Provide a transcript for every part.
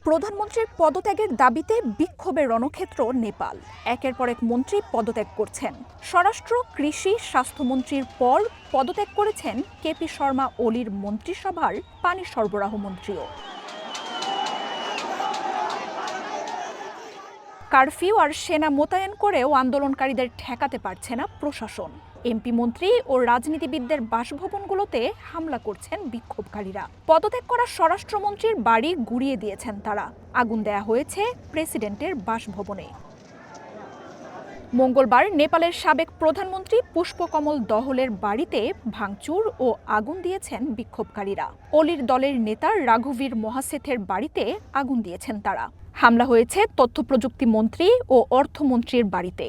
প্রধানমন্ত্রীর পদত্যাগের দাবিতে বিক্ষোভের রণক্ষেত্র নেপাল। একের পর এক মন্ত্রী পদত্যাগ করছেন। স্বরাষ্ট্র, কৃষি, স্বাস্থ্যমন্ত্রীর পর পদত্যাগ করেছেন কেপি শর্মা ওলির মন্ত্রিসভার পানি সরবরাহ মন্ত্রীও। কারফিউ আর সেনা মোতায়েন করেও আন্দোলনকারীদের ঠেকাতে পারছে না প্রশাসন। এমপি, মন্ত্রী ও রাজনীতিবিদদের বাসভবনগুলোতে হামলা করছেন বিক্ষোভকারীরা। পদত্যাগ করা স্বরাষ্ট্রমন্ত্রীর বাড়ি গুঁড়িয়ে দিয়েছেন তারা। আগুন দেয়া হয়েছে প্রেসিডেন্টের বাসভবনে। মঙ্গলবার নেপালের সাবেক প্রধানমন্ত্রী পুষ্পকমল দহলের বাড়িতে ভাঙচুর ও আগুন দিয়েছেন বিক্ষোভকারীরা। ওলির দলের নেতা রাঘুবীর মহাসেথের বাড়িতে আগুন দিয়েছেন তারা। হামলা হয়েছে তথ্যপ্রযুক্তি মন্ত্রী ও অর্থমন্ত্রীর বাড়িতে।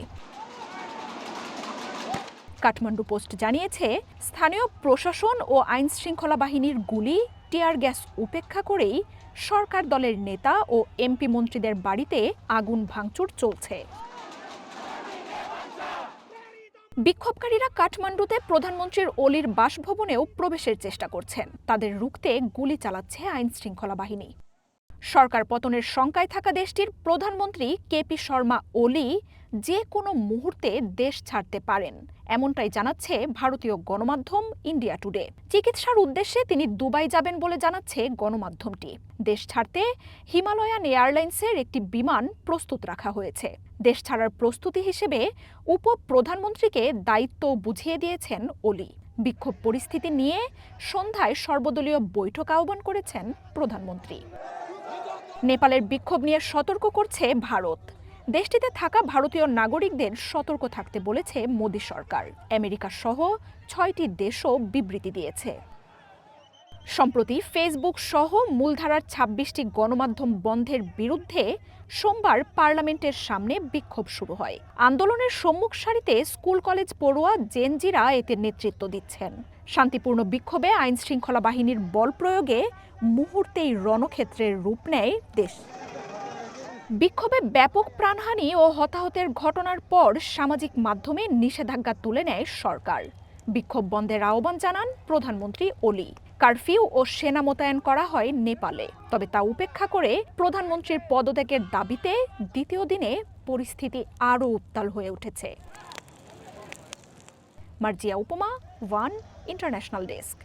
কাঠমান্ডু পোস্ট জানিয়েছে, স্থানীয় প্রশাসন ও আইনশৃঙ্খলা বাহিনীর গুলি, টিয়ার গ্যাস উপেক্ষা করেই সরকার দলের নেতা ও এমপি মন্ত্রীদের বাড়িতে আগুন ভাঙচুর চলছে। বিক্ষোভকারীরা কাঠমান্ডুতে প্রধানমন্ত্রীর ওলির বাসভবনেও প্রবেশের চেষ্টা করছেন। তাদের রুখতে গুলি চালাচ্ছে আইনশৃঙ্খলা বাহিনী। সরকার পতনের শঙ্কায় থাকা দেশটির প্রধানমন্ত্রী কেপি শর্মা ওলি যে কোনো মুহূর্তে দেশ ছাড়তে পারেন, এমনটাই জানাচ্ছে ভারতীয় গণমাধ্যম ইন্ডিয়া টুডে। চিকিৎসার উদ্দেশ্যে তিনি দুবাই যাবেন বলে জানাচ্ছে গণমাধ্যমটি। দেশ ছাড়তে হিমালয়ান এয়ারলাইন্সের একটি বিমান প্রস্তুত রাখা হয়েছে। দেশ ছাড়ার প্রস্তুতি হিসেবে উপপ্রধানমন্ত্রীকে দায়িত্ব বুঝিয়ে দিয়েছেন ওলি। বিক্ষোভ পরিস্থিতি নিয়ে সন্ধ্যায় সর্বদলীয় বৈঠক আহ্বান করেছেন প্রধানমন্ত্রী। নেপালের বিক্ষোভ নিয়ে সতর্ক করছে ভারত। দেশটিতে থাকা ভারতীয় নাগরিকদের সতর্ক থাকতে বলেছে মোদী সরকার। আমেরিকা সহ ৬টি দেশও বিবৃতি দিয়েছে। সম্প্রতি ফেসবুক সহ মূলধারার ২৬টি গণমাধ্যম বন্ধের বিরুদ্ধে সোমবার পার্লামেন্টের সামনে বিক্ষোভ শুরু হয়। আন্দোলনের সম্মুখ সারিতে স্কুল কলেজ পড়ুয়া জেনজিরা এতে নেতৃত্ব দিচ্ছেন। শান্তিপূর্ণ বিক্ষোভে আইনশৃঙ্খলা বাহিনীর বল প্রয়োগে মুহূর্তেই রণক্ষেত্রের রূপ নেয় দেশ। বিক্ষোভে ব্যাপক প্রাণহানি ও হতাহতের ঘটনার পর সামাজিক মাধ্যমে নিষেধাজ্ঞা তুলে নেয় সরকার। বিক্ষোভ বন্ধের আহ্বান জানান প্রধানমন্ত্রী ওলি। কারফিউ ও সেনা মোতায়েন করা হয় নেপালে। তবে তা উপেক্ষা করে প্রধানমন্ত্রীর পদত্যাগের দাবিতে দ্বিতীয় দিনে পরিস্থিতি আরও উত্তাল হয়ে উঠেছে। মার্জিয়া উপমা, ওয়ান ইন্টারন্যাশনাল ডেস্ক।